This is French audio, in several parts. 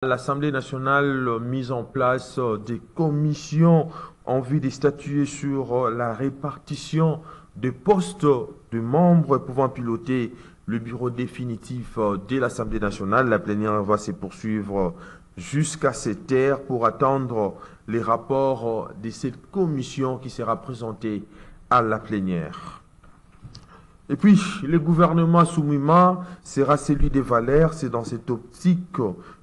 L'Assemblée nationale mise en place des commissions en vue de statuer sur la répartition des postes de membres pouvant piloter le bureau définitif de l'Assemblée nationale. La plénière va se poursuivre jusqu'à 7 heures pour attendre les rapports de cette commission qui sera présentée à la plénière. Et puis, le gouvernement Soumima sera celui des Valères. C'est dans cette optique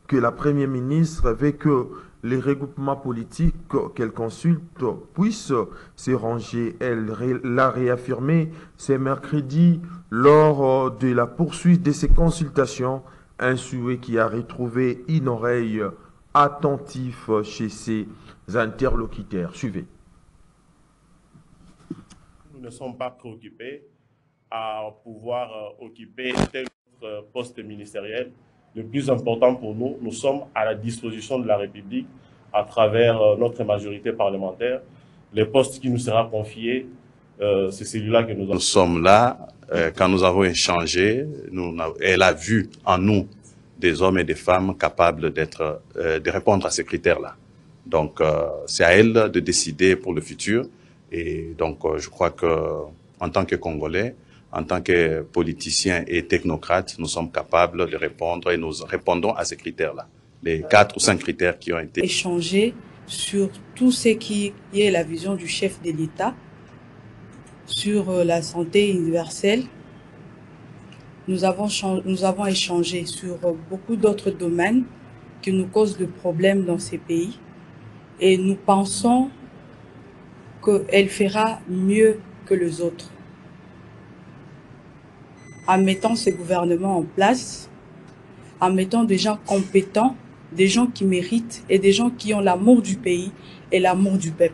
que la Première ministre veut que les regroupements politiques qu'elle consulte puissent se ranger. Elle l'a réaffirmé ce mercredi lors de la poursuite de ces consultations, un souhait qui a retrouvé une oreille attentive chez ses interlocuteurs. Suivez. Nous ne sommes pas préoccupés à pouvoir occuper tel autre poste ministériel. Le plus important pour nous, nous sommes à la disposition de la République à travers notre majorité parlementaire. Les postes qui nous sera confiés, c'est celui-là que nous sommes là. Quand nous avons échangé, elle a vu en nous des hommes et des femmes capables de répondre à ces critères-là. Donc, c'est à elle de décider pour le futur. Et donc, je crois que en tant que Congolais, en tant que politiciens et technocrates, nous sommes capables de répondre et nous répondons à ces critères-là. Les 4 ou 5 critères qui ont été échangés sur tout ce qui est la vision du chef de l'État, sur la santé universelle. Nous avons échangé sur beaucoup d'autres domaines qui nous causent des problèmes dans ces pays. Et nous pensons qu'elle fera mieux que les autres en mettant ce gouvernement en place, en mettant des gens compétents, des gens qui méritent et des gens qui ont l'amour du pays et l'amour du peuple.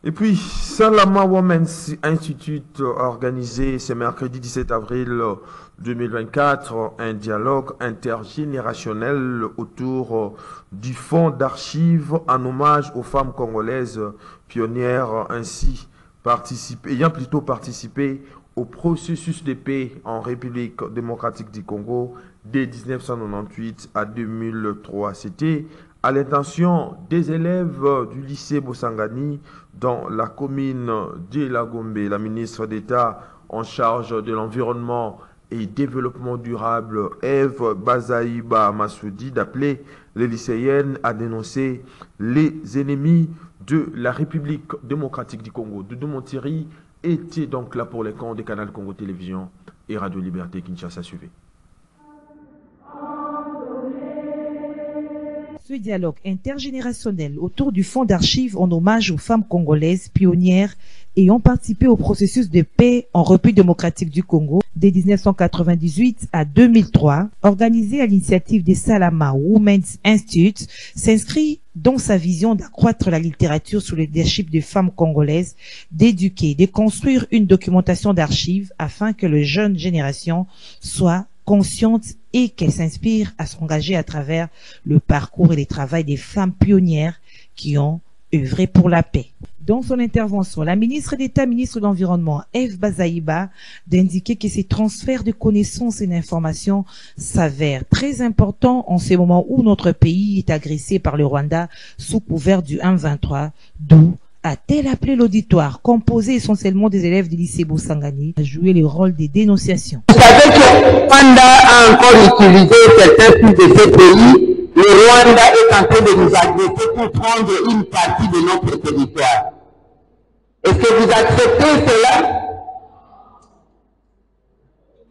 Et puis, Salama Women's Institute a organisé ce mercredi 17 avril 2024 un dialogue intergénérationnel autour du fonds d'archives en hommage aux femmes congolaises pionnières ayant plutôt participé au processus de paix en République démocratique du Congo de 1998 à 2003. C'était à l'intention des élèves du lycée Bosangani dans la commune de Lagombe. La ministre d'État en charge de l'environnement et développement durable, Eve Bazaïba Massoudi, d'appeler les lycéennes à dénoncer les ennemis de la République démocratique du Congo. Doudou Montiri était donc là pour les comptes des canaux Congo Télévision et Radio Liberté Kinshasa. Suivez. Ce dialogue intergénérationnel autour du fonds d'archives en hommage aux femmes congolaises pionnières ayant participé au processus de paix en République démocratique du Congo de 1998 à 2003, organisé à l'initiative des Salama Women's Institute, s'inscrit dans sa vision d'accroître la littérature sur le leadership des femmes congolaises, d'éduquer, de construire une documentation d'archives afin que les jeunes générations soient consciente et qu'elle s'inspire à s'engager à travers le parcours et les travaux des femmes pionnières qui ont œuvré pour la paix. Dans son intervention, la ministre d'État, ministre de l'Environnement, Eve Bazaïba, d'indiquer que ces transferts de connaissances et d'informations s'avèrent très importants en ce moment où notre pays est agressé par le Rwanda sous couvert du 1-23, d'où a-t-elle appelé l'auditoire, composé essentiellement des élèves du lycée Bosangani, à jouer le rôle des dénonciations. Vous savez que Rwanda a encore utilisé certains flux de ce pays. Le Rwanda est en train de nous agresser pour prendre une partie de notre territoire. Est-ce que vous acceptez cela?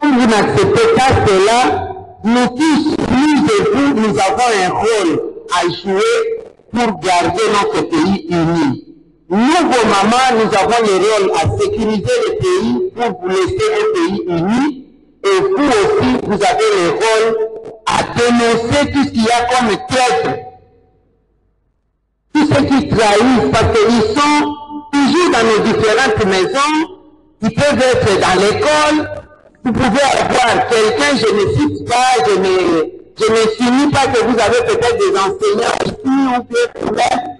Si vous n'acceptez pas cela, nous tous, nous et vous, nous avons un rôle à jouer pour garder notre pays uni. Nous, vos mamans, nous avons le rôle à sécuriser le pays pour vous laisser un pays uni. Et vous aussi, vous avez le rôle à dénoncer tout ce qu'il y a comme traître. Tous ceux qui trahissent, parce qu'ils sont toujours dans nos différentes maisons, ils peuvent être dans l'école. Vous pouvez avoir quelqu'un, je ne cite pas, je ne signifie pas que vous avez peut-être des enseignants ici, ou que vous avez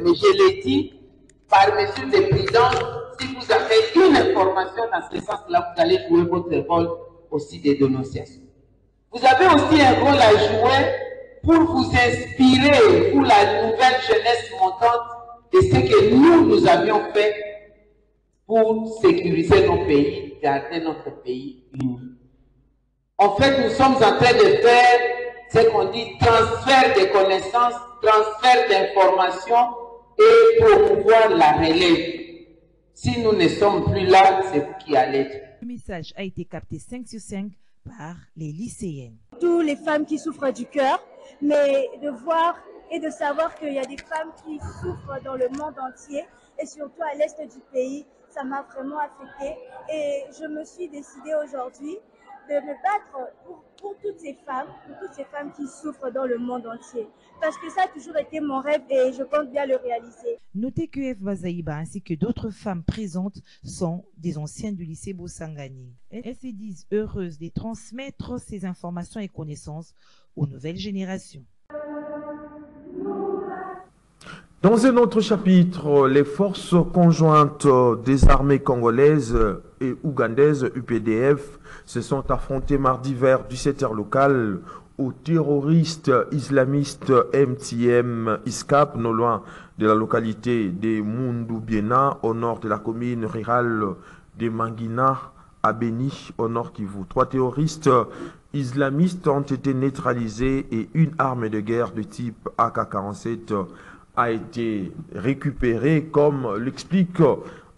mais je l'ai dit, par mesure de prudence, si vous avez une information dans ce sens-là, vous allez jouer votre rôle aussi de dénonciation. Vous avez aussi un rôle à jouer pour vous inspirer, pour la nouvelle jeunesse montante, de ce que nous avions fait pour sécuriser nos pays, garder notre pays uni. En fait, nous sommes en train de faire ce qu'on dit transfert de connaissances, transfert d'informations et promouvoir la relève. Si nous ne sommes plus là, c'est vous qui allez. Le message a été capté 5 sur 5 par les lycéennes. Toutes les femmes qui souffrent du cœur, mais de voir et de savoir qu'il y a des femmes qui souffrent dans le monde entier et surtout à l'est du pays, ça m'a vraiment affectée. Et je me suis décidée aujourd'hui de me battre pour toutes ces femmes qui souffrent dans le monde entier. Parce que ça a toujours été mon rêve et je compte bien le réaliser. Notez que F. Bazaïba ainsi que d'autres femmes présentes sont des anciennes du lycée Bosangani. Elles se disent heureuses de transmettre ces informations et connaissances aux nouvelles générations. Dans un autre chapitre, les forces conjointes des armées congolaises et ougandaises UPDF se sont affrontées mardi vers 17h local aux terroristes islamistes MTM ISCAP, non loin de la localité de Mundubiena, au nord de la commune rurale de Mangina, à Beni, au nord Kivu. 3 terroristes islamistes ont été neutralisés et une arme de guerre de type AK-47 a été récupérée, comme l'explique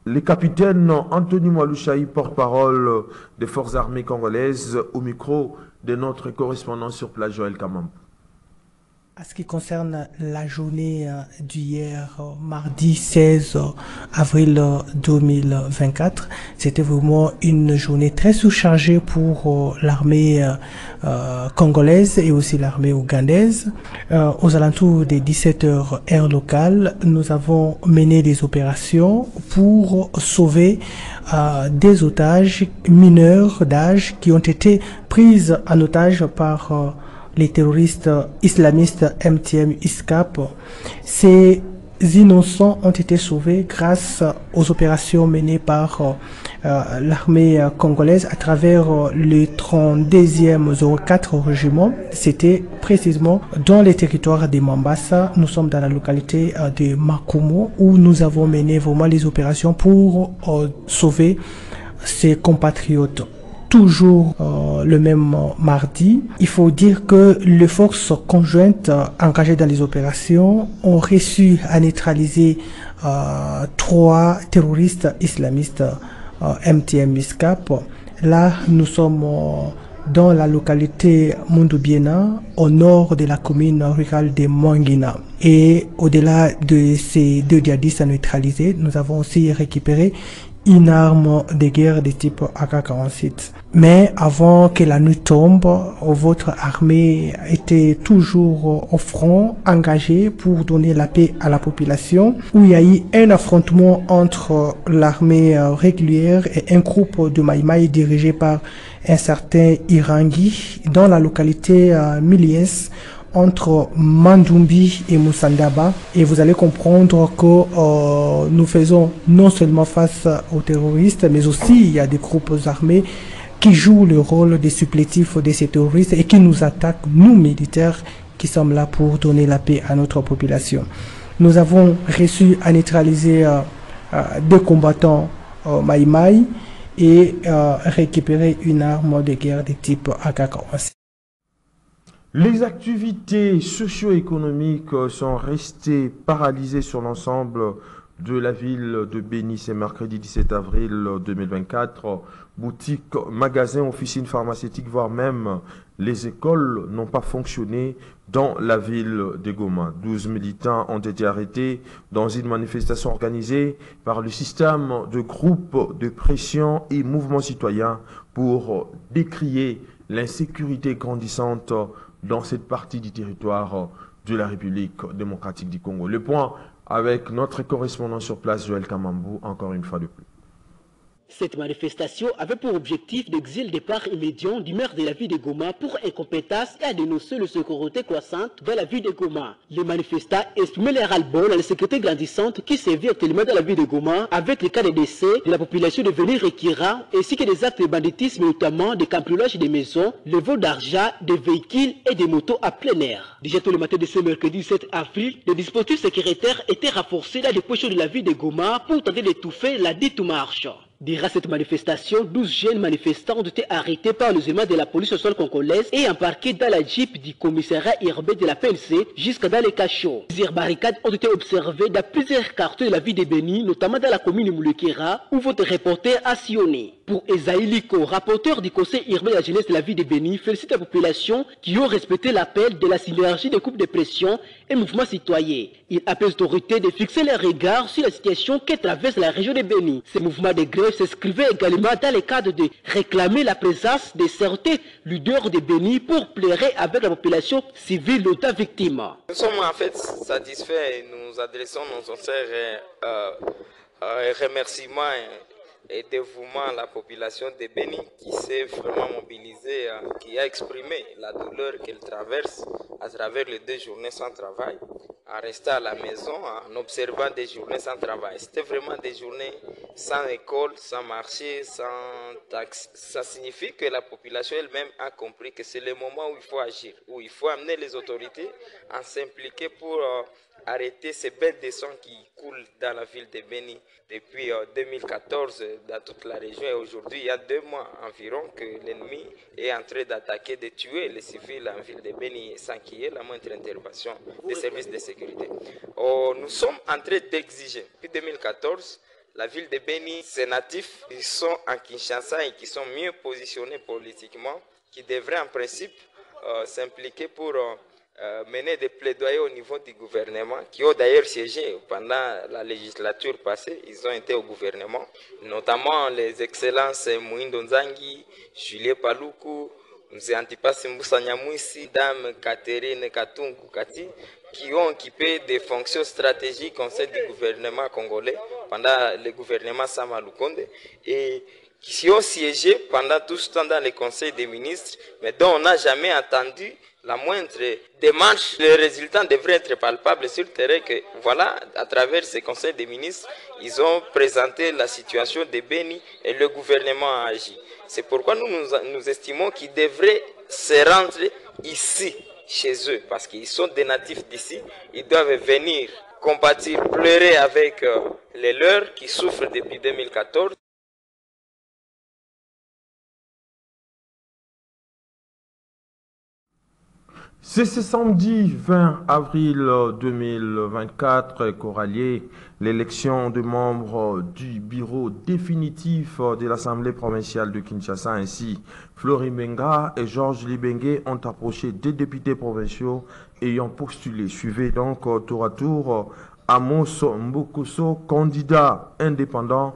le capitaine Anthony Mwalushaï, porte-parole des forces armées congolaises, au micro de notre correspondant sur place, Joël Kamam. À ce qui concerne la journée d'hier, mardi 16 avril 2024, c'était vraiment une journée très surchargée pour l'armée congolaise et aussi l'armée ougandaise. Aux alentours des 17h heure locale, nous avons mené des opérations pour sauver des otages mineurs d'âge qui ont été prises en otage par les terroristes islamistes MTM ISCAP. Ces innocents ont été sauvés grâce aux opérations menées par l'armée congolaise à travers le 32e 04 régiment. C'était précisément dans les territoires de Mambasa. Nous sommes dans la localité de Makumo où nous avons mené vraiment les opérations pour sauver ces compatriotes. Toujours le même mardi, il faut dire que les forces conjointes engagées dans les opérations ont réussi à neutraliser 3 terroristes islamistes MTM ISCAP. Là, nous sommes dans la localité Mundubiena, au nord de la commune rurale de Mangina. Et au-delà de ces 2 djihadistes neutralisés, nous avons aussi récupéré une arme de guerre de type AK-47. Mais avant que la nuit tombe, votre armée était toujours au front, engagée pour donner la paix à la population, où il y a eu un affrontement entre l'armée régulière et un groupe de Maïmaï dirigé par un certain Irangi dans la localité Miliès, entre Mandumbi et Moussandaba, et vous allez comprendre que nous faisons non seulement face aux terroristes, mais aussi il y a des groupes armés qui jouent le rôle des supplétifs de ces terroristes et qui nous attaquent, nous militaires, qui sommes là pour donner la paix à notre population. Nous avons réussi à neutraliser 2 combattants Maïmaï et récupérer une arme de guerre de type AK-47. Les activités socio-économiques sont restées paralysées sur l'ensemble de la ville de Beni ce mercredi 17 avril 2024. Boutiques, magasins, officines pharmaceutiques, voire même les écoles n'ont pas fonctionné dans la ville de Goma. 12 militants ont été arrêtés dans une manifestation organisée par le système de groupes de pression et mouvements citoyens pour décrier l'insécurité grandissante dans cette partie du territoire de la République démocratique du Congo. Le point avec notre correspondant sur place, Joël Kamambou, encore une fois de plus. Cette manifestation avait pour objectif d'exiler le départ immédiat du maire de la ville de Goma pour incompétence et à dénoncer le sécurité croissante dans la ville de Goma. Les manifestants exprimaient leur ras-le-bol à la sécurité grandissante qui sévit actuellement dans la ville de Goma avec les cas de décès de la population devenue requérante ainsi que des actes de banditisme, notamment des cambriolages des maisons, le vol d'argent, des véhicules et des motos à plein air. Déjà tout le matin de ce mercredi 7 avril, les dispositifs sécuritaires étaient renforcés dans les poches de la ville de Goma pour tenter d'étouffer la dite marche. Durant cette manifestation, 12 jeunes manifestants ont été arrêtés par les éléments de la police nationale congolaise et embarqués dans la jeep du commissariat urbain de la PNC jusqu'à dans les cachots. Plusieurs barricades ont été observées dans plusieurs quartiers de la ville de Beni, notamment dans la commune de Moulekera, où votre reporter a sillonné. Pour Esaïe Liko, rapporteur du conseil urbain de la jeunesse de la ville de Beni, félicite la population qui ont respecté l'appel de la synergie des groupes de pression et mouvements citoyens. Il appelle les autorités de fixer leurs regards sur la situation qui traverse la région de Beni. Ces mouvements de grève s'inscrivait également dans le cadre de réclamer la présence de certains leaders de Beni pour pleurer avec la population civile longtemps victime. Nous sommes en fait satisfaits et nous adressons nos sincères remerciements et dévouement à la population de Beni qui s'est vraiment mobilisée, qui a exprimé la douleur qu'elle traverse à travers les 2 journées sans travail, en restant à la maison, en observant des journées sans travail. C'était vraiment des journées sans école, sans marché, sans taxi. Ça signifie que la population elle-même a compris que c'est le moment où il faut agir, où il faut amener les autorités à s'impliquer pour arrêter ces bêtes de sang qui coulent dans la ville de Beni depuis 2014 dans toute la région. Et aujourd'hui, il y a 2 mois environ que l'ennemi est en train d'attaquer, de tuer les civils en ville de Beni sans qu'il y ait la moindre intervention des services de sécurité. Nous sommes en train d'exiger, depuis 2014, la ville de Beni, ces natifs qui sont en Kinshasa et qui sont mieux positionnés politiquement, qui devraient en principe s'impliquer pour mener des plaidoyers au niveau du gouvernement, qui ont d'ailleurs siégé pendant la législature passée. Ils ont été au gouvernement, notamment les excellences Mouindo Nzangi, Julien Paluku, Mzee Antipas Mbusa Nyamwisi, Dame Catherine Katungu Kati, qui ont occupé des fonctions stratégiques au sein du gouvernement congolais pendant le gouvernement Sama Lukonde et qui ont siégé pendant tout ce temps dans les conseils des ministres, mais dont on n'a jamais entendu la moindre démarche. Les résultats devraient être palpables sur le terrain que, voilà, à travers ces conseils des ministres, ils ont présenté la situation de Beni et le gouvernement a agi. C'est pourquoi nous estimons qu'ils devraient se rendre ici, chez eux, parce qu'ils sont des natifs d'ici. Ils doivent venir compatir, pleurer avec les leurs qui souffrent depuis 2014. C'est ce samedi 20 avril 2024 qu'aura lieu l'élection de membres du bureau définitif de l'Assemblée provinciale de Kinshasa. Ainsi, Flori Benga et Georges Libengue ont approché des députés provinciaux ayant postulé. Suivez donc tour à tour Amos Mbokoso, candidat indépendant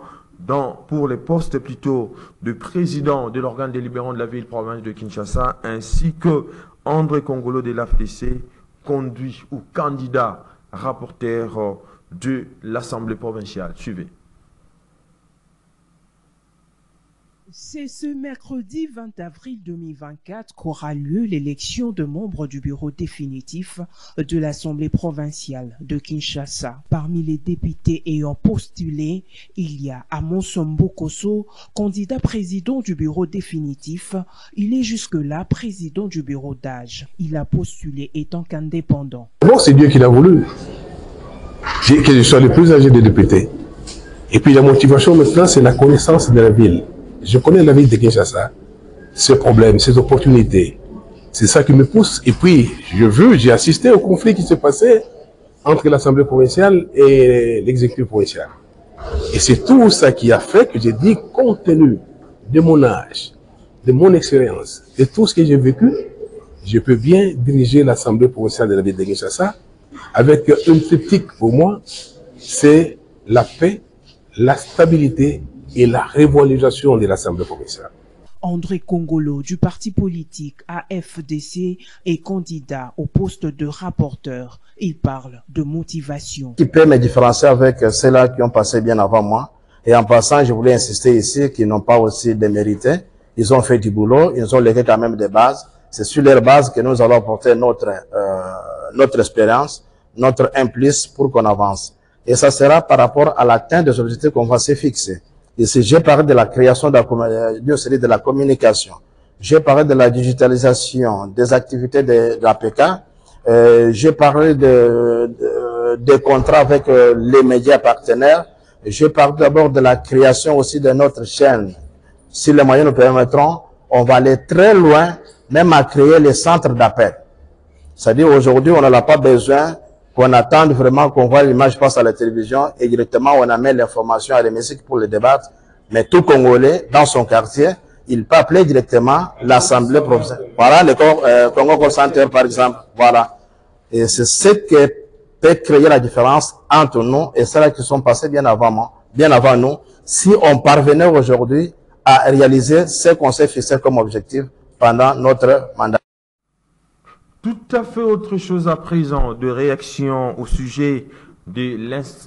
pour les postes plutôt de président de l'organe délibérant de la ville-province de Kinshasa, ainsi que André Kongolo de l'AFDC, conduit ou candidat rapporteur de l'Assemblée provinciale. Suivez. C'est ce mercredi 20 avril 2024 qu'aura lieu l'élection de membres du bureau définitif de l'Assemblée provinciale de Kinshasa. Parmi les députés ayant postulé, il y a Amos Mbokoso, candidat président du bureau définitif. Il est jusque-là président du bureau d'âge. Il a postulé étant qu'indépendant. Bon, c'est Dieu qui l'a voulu. Que je sois le plus âgé des députés. Et puis la motivation maintenant, c'est la connaissance de la ville. Je connais la ville de Kinshasa, ses problèmes, ses opportunités. C'est ça qui me pousse. Et puis, j'ai assisté au conflit qui s'est passé entre l'Assemblée provinciale et l'exécutif provincial. Et c'est tout ça qui a fait que j'ai dit, compte tenu de mon âge, de mon expérience, de tout ce que j'ai vécu, je peux bien diriger l'Assemblée provinciale de la ville de Kinshasa avec une triptyque pour moi, c'est la paix, la stabilité et la révolution de l'Assemblée provinciale. André Kongolo du parti politique AFDC est candidat au poste de rapporteur. Il parle de motivation. Ce qui peut me différencier avec ceux-là qui ont passé bien avant moi, Et en passant, je voulais insister ici qu'ils n'ont pas aussi démérité. Ils ont fait du boulot, ils ont légué quand même des bases. C'est sur leur base que nous allons apporter notre expérience, notre implice pour qu'on avance. Et ça sera par rapport à l'atteinte des objectifs qu'on va se fixer. Ici, j'ai parlé de la création de la communication. J'ai parlé de la digitalisation des activités de l'APK. J'ai parlé des contrats avec les médias partenaires. J'ai parlé d'abord de la création aussi de notre chaîne. Si les moyens nous permettront, on va aller très loin, même à créer les centres d'appel. C'est-à-dire aujourd'hui, on n'a pas besoin qu'on attende vraiment qu'on voit l'image passe à la télévision et directement on amène l'information à l'hémicycle pour le débattre. Mais tout Congolais, dans son quartier, il peut appeler directement l'Assemblée professionnelle. Voilà, le Congo Call Center, par exemple. Voilà. Et c'est ce qui peut créer la différence entre nous et ceux qui sont passés bien avant nous. Si on parvenait aujourd'hui à réaliser ce qu'on s'est fixé comme objectif pendant notre mandat. Tout à fait autre chose à présent, de réaction au sujet de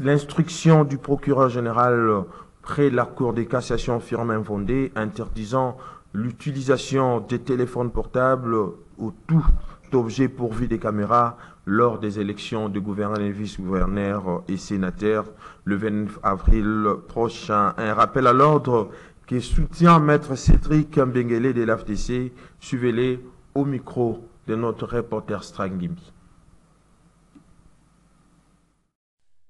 l'instruction du procureur général près la Cour de cassation Firmin Fondé interdisant l'utilisation des téléphones portables ou tout objet pourvu des caméras lors des élections de gouverneurs, vice-gouverneurs et sénateurs le 29 avril prochain. Un rappel à l'ordre qui soutient Maître Cédric Mbengele de l'AFDC, suivez-les au micro de notre reporter Strangimbi.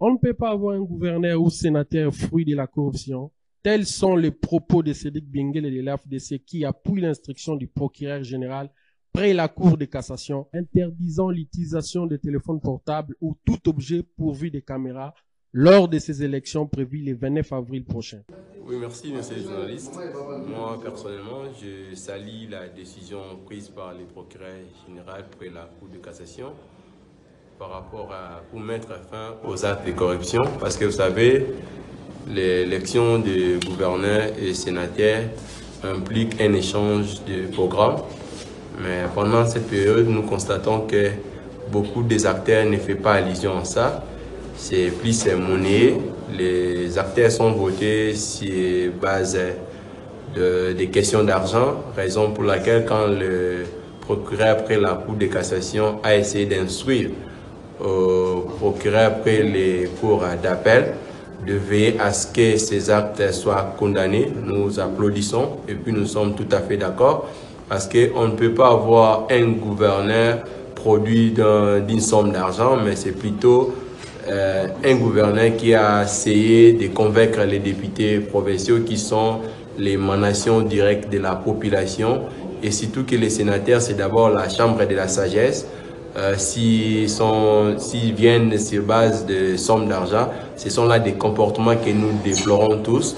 On ne peut pas avoir un gouverneur ou sénateur fruit de la corruption. Tels sont les propos de Cédric Mbengele de l'AFDC qui appuie l'instruction du procureur général près la Cour de cassation interdisant l'utilisation des téléphones portables ou tout objet pourvu de caméras lors de ces élections prévues le 29 avril prochain. Oui, merci, monsieur le journaliste. Moi, personnellement, je salue la décision prise par le procureur général près la Cour de cassation par rapport pour mettre fin aux actes de corruption. Parce que vous savez, l'élection de gouverneurs et sénateurs implique un échange de programmes. Mais pendant cette période, nous constatons que beaucoup des acteurs ne font pas allusion à ça. C'est plus monnaie. Les acteurs sont votés sur base des questions d'argent, raison pour laquelle quand le procureur après la Cour de cassation a essayé d'instruire au procureur après les cours d'appel de veiller à ce que ces actes soient condamnés, nous applaudissons et puis nous sommes tout à fait d'accord parce qu'on ne peut pas avoir un gouverneur produit d'une somme d'argent, mais c'est plutôt un gouverneur qui a essayé de convaincre les députés provinciaux qui sont l'émanation directe de la population et surtout que les sénateurs, c'est d'abord la chambre de la sagesse. S'ils viennent sur base de sommes d'argent, ce sont là des comportements que nous déplorons tous.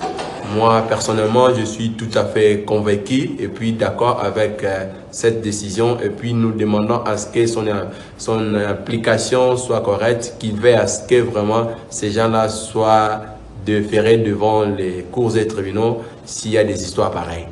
Moi, personnellement, je suis tout à fait convaincu et puis d'accord avec cette décision. Et puis, nous demandons à ce que son application soit correcte, qu'il veille à ce que vraiment ces gens-là soient déférés devant les cours et tribunaux s'il y a des histoires pareilles.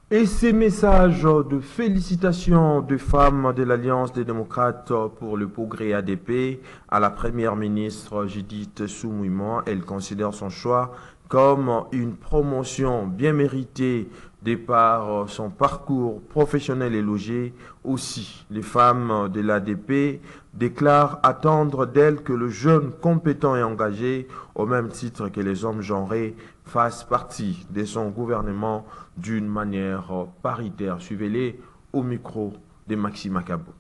Et ces messages de félicitations de femmes de l'Alliance des démocrates pour le progrès ADP à la première ministre Judith Suminwa, elle considère son choix comme une promotion bien méritée de par son parcours professionnel et logé. Aussi, les femmes de l'ADP déclarent attendre d'elle que le jeune compétent et engagé, au même titre que les hommes genrés, fasse partie de son gouvernement d'une manière paritaire. Suivez-les au micro de Maxime Akabo.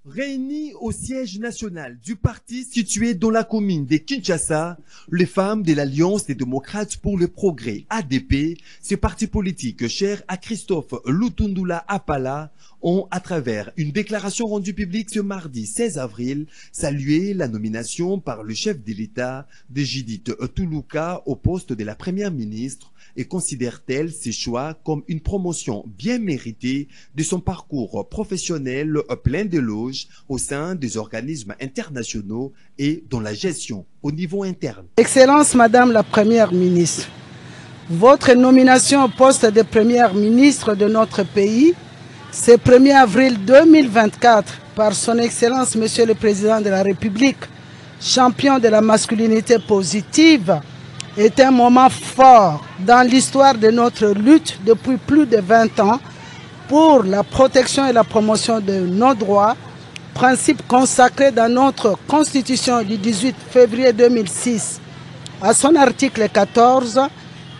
Réunis au siège national du parti situé dans la commune de Kinshasa, les femmes de l'Alliance des démocrates pour le progrès, ADP, ce parti politique cher à Christophe Lutundula Apala, ont, à travers une déclaration rendue publique ce mardi 16 avril, salué la nomination par le chef de l'État de Judith Toulouka au poste de la première ministre et considère-t-elle ses choix comme une promotion bien méritée de son parcours professionnel plein d'éloges au sein des organismes internationaux et dans la gestion au niveau interne. Excellence Madame la Première ministre, votre nomination au poste de Première ministre de notre pays, ce 1er avril 2024, par son Excellence Monsieur le Président de la République, champion de la masculinité positive, est un moment fort dans l'histoire de notre lutte depuis plus de 20 ans pour la protection et la promotion de nos droits, principe consacré dans notre Constitution du 18 février 2006 à son article 14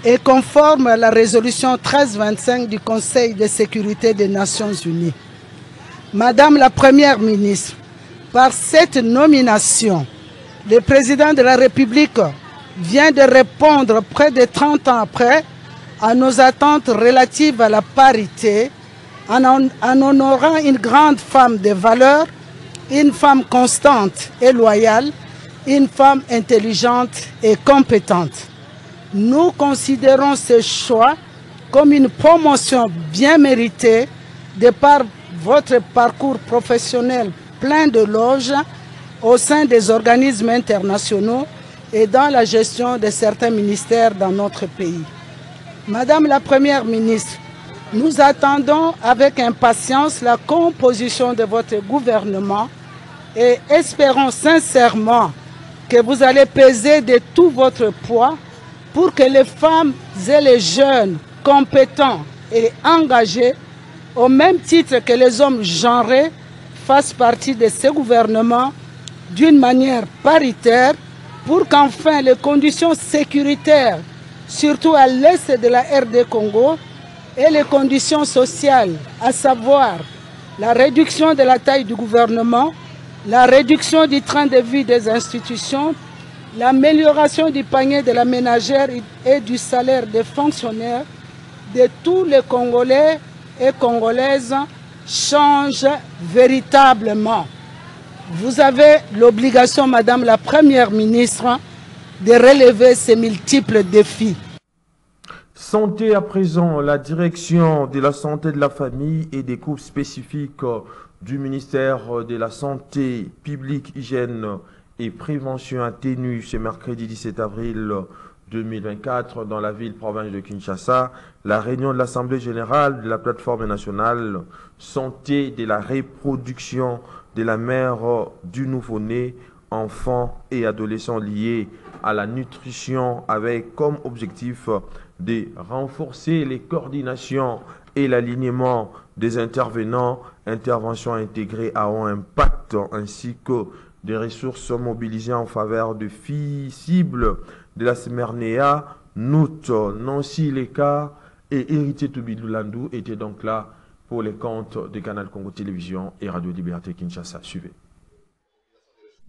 et conforme à la résolution 1325 du Conseil de sécurité des Nations Unies. Madame la Première ministre, par cette nomination, le président de la République vient de répondre près de 30 ans après à nos attentes relatives à la parité en honorant une grande femme de valeur, une femme constante et loyale, une femme intelligente et compétente. Nous considérons ce choix comme une promotion bien méritée de par votre parcours professionnel plein de loges au sein des organismes internationaux et dans la gestion de certains ministères dans notre pays. Madame la Première ministre, nous attendons avec impatience la composition de votre gouvernement et espérons sincèrement que vous allez peser de tout votre poids pour que les femmes et les jeunes compétents et engagés, au même titre que les hommes genrés, fassent partie de ce gouvernement d'une manière paritaire pour qu'enfin les conditions sécuritaires, surtout à l'est de la RD Congo, et les conditions sociales, à savoir la réduction de la taille du gouvernement, la réduction du train de vie des institutions, l'amélioration du panier de la ménagère et du salaire des fonctionnaires, de tous les Congolais et Congolaises change véritablement. Vous avez l'obligation, Madame la Première ministre, de relever ces multiples défis. Santé à présent, la direction de la santé de la famille et des groupes spécifiques du ministère de la Santé publique, hygiène et prévention a tenu ce mercredi 17 avril 2024 dans la ville-province de Kinshasa la réunion de l'Assemblée générale de la plateforme nationale santé de la reproduction de la mère du nouveau-né, enfants et adolescents liés à la nutrition avec comme objectif de renforcer les coordinations et l'alignement des intervenants, interventions intégrées à haut impact ainsi que des ressources mobilisées en faveur de filles cibles de la Smernéa, Nout, Nancy Leka et Héritier Toubiloulandou étaient donc là pour les comptes de Canal Congo Télévision et Radio Liberté Kinshasa. Suivez.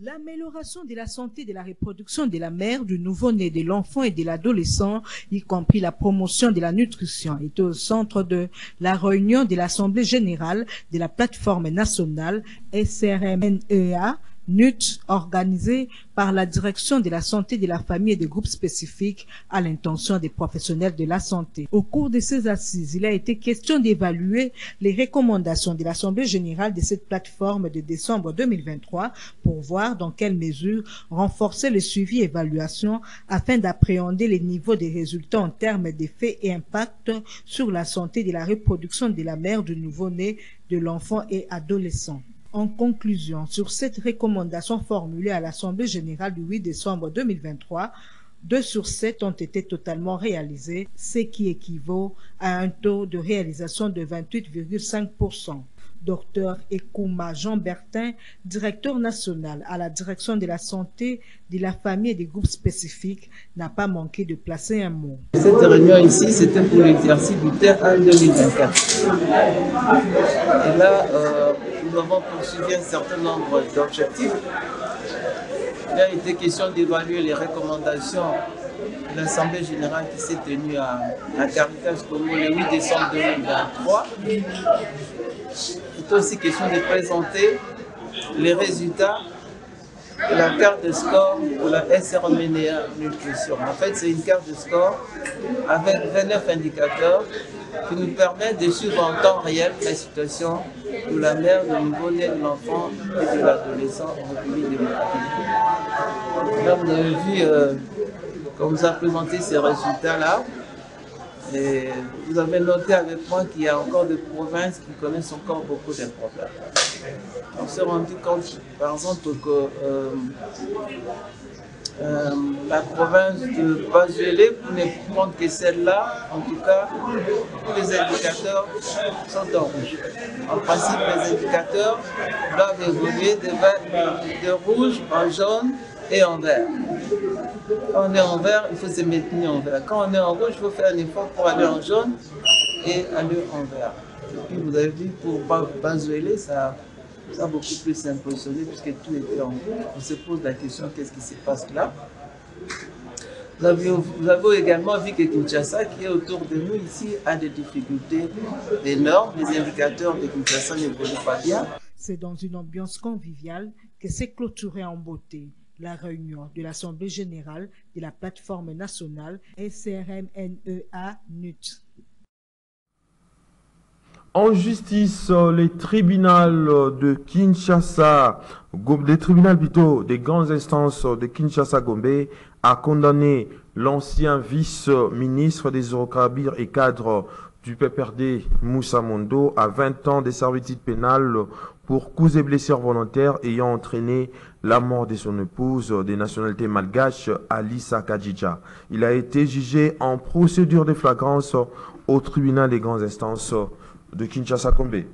L'amélioration de la santé de la reproduction de la mère, du nouveau-né, de l'enfant et de l'adolescent, y compris la promotion de la nutrition, est au centre de la réunion de l'Assemblée générale de la plateforme nationale SRMNEA, NUT, organisée par la direction de la santé de la famille et des groupes spécifiques à l'intention des professionnels de la santé. Au cours de ces assises, il a été question d'évaluer les recommandations de l'Assemblée générale de cette plateforme de décembre 2023 pour voir dans quelle mesure renforcer le suivi et évaluation afin d'appréhender les niveaux des résultats en termes d'effets et impact sur la santé de la reproduction de la mère, du nouveau-né, de l'enfant et adolescent. En conclusion, sur cette recommandation formulée à l'Assemblée générale du 8 décembre 2023, 2 sur 7 ont été totalement réalisés, ce qui équivaut à un taux de réalisation de 28,5%. Dr Ekouma Jean Bertin, directeur national à la direction de la santé, de la famille et des groupes spécifiques, n'a pas manqué de placer un mot. Cette réunion ici, c'était pour l'exercice du TER 2024. Et là, nous avons poursuivi un certain nombre d'objectifs. Il a été question d'évaluer les recommandations de l'Assemblée générale qui s'est tenue à Caritas Congo le 8 décembre 2023. Il est aussi question de présenter les résultats de la carte de score pour la SRMNEA Nutrition. En fait, c'est une carte de score avec 29 indicateurs qui nous permet de suivre en temps réel la situation de la mère, du nouveau-né, de l'enfant et de l'adolescent en République démocratique. Là, vous avez vu qu'on vous a présenté ces résultats-là. Et vous avez noté avec moi qu'il y a encore des provinces qui connaissent encore beaucoup de problèmes. On s'est rendu compte, par exemple, que la province de Bazuélé, pour ne prendre que celle-là, en tout cas, tous les indicateurs sont en rouge. En principe, les indicateurs doivent évoluer de rouge en jaune et en vert. Quand on est en vert, il faut se maintenir en vert. Quand on est en rouge, il faut faire un effort pour aller en jaune et aller en vert. Et puis vous avez vu, pour Bazuélé, ça a beaucoup plus impressionné puisque tout était en rouge. On se pose la question, qu'est-ce qui se passe là? Vous avez également vu que Kinshasa, qui est autour de nous ici, a des difficultés énormes. Les indicateurs de Kinshasa n'évoluent pas bien. C'est dans une ambiance conviviale que s'est clôturée en beauté la réunion de l'Assemblée générale de la plateforme nationale SRMNEA-NUT. En justice, les tribunaux de Kinshasa, des tribunaux plutôt des grandes instances de Kinshasa-Gombe a condamné l'ancien vice-ministre des hydrocarbures et cadre du PPRD Moussa Mondo à 20 ans de servitude pénale pour coups et blessures volontaires ayant entraîné la mort de son épouse de nationalité malgache Alissa Kadjidja. Il a été jugé en procédure de flagrance au tribunal des grandes instances de Kinshasa-Gombe.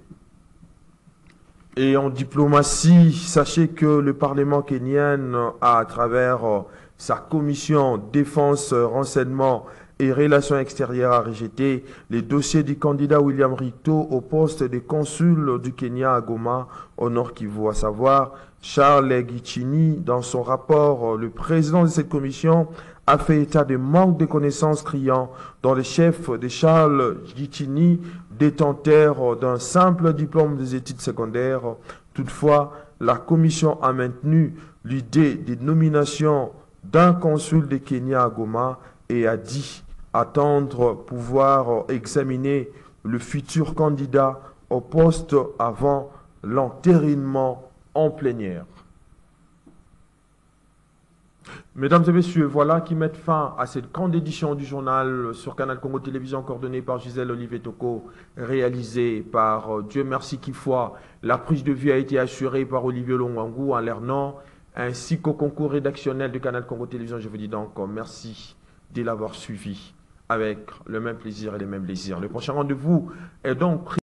Et en diplomatie, sachez que le Parlement kenyan a, à travers sa commission défense, renseignement et relations extérieures, a rejeté les dossiers du candidat William Ruto au poste de consul du Kenya à Goma, au Nord Kivu, à savoir Charles Gichini. Dans son rapport, le président de cette commission a fait état de manque de connaissances criant dont le chef de Charles Gichini, détenteur d'un simple diplôme des études secondaires. Toutefois, la commission a maintenu l'idée de nomination d'un consul de Kenya à Goma et a dit attendre pouvoir examiner le futur candidat au poste avant l'entérinement en plénière. Mesdames et messieurs, voilà qui met fin à cette grande édition du journal sur Canal Congo Télévision, coordonnée par Gisèle Olivier Toko, réalisée par Dieu merci Kifwa. La prise de vue a été assurée par Olivier Longwangou en Lernan, ainsi qu'au concours rédactionnel de Canal Congo Télévision. Je vous dis donc merci de l'avoir suivi avec le même plaisir et les mêmes plaisirs. Le prochain rendez-vous est donc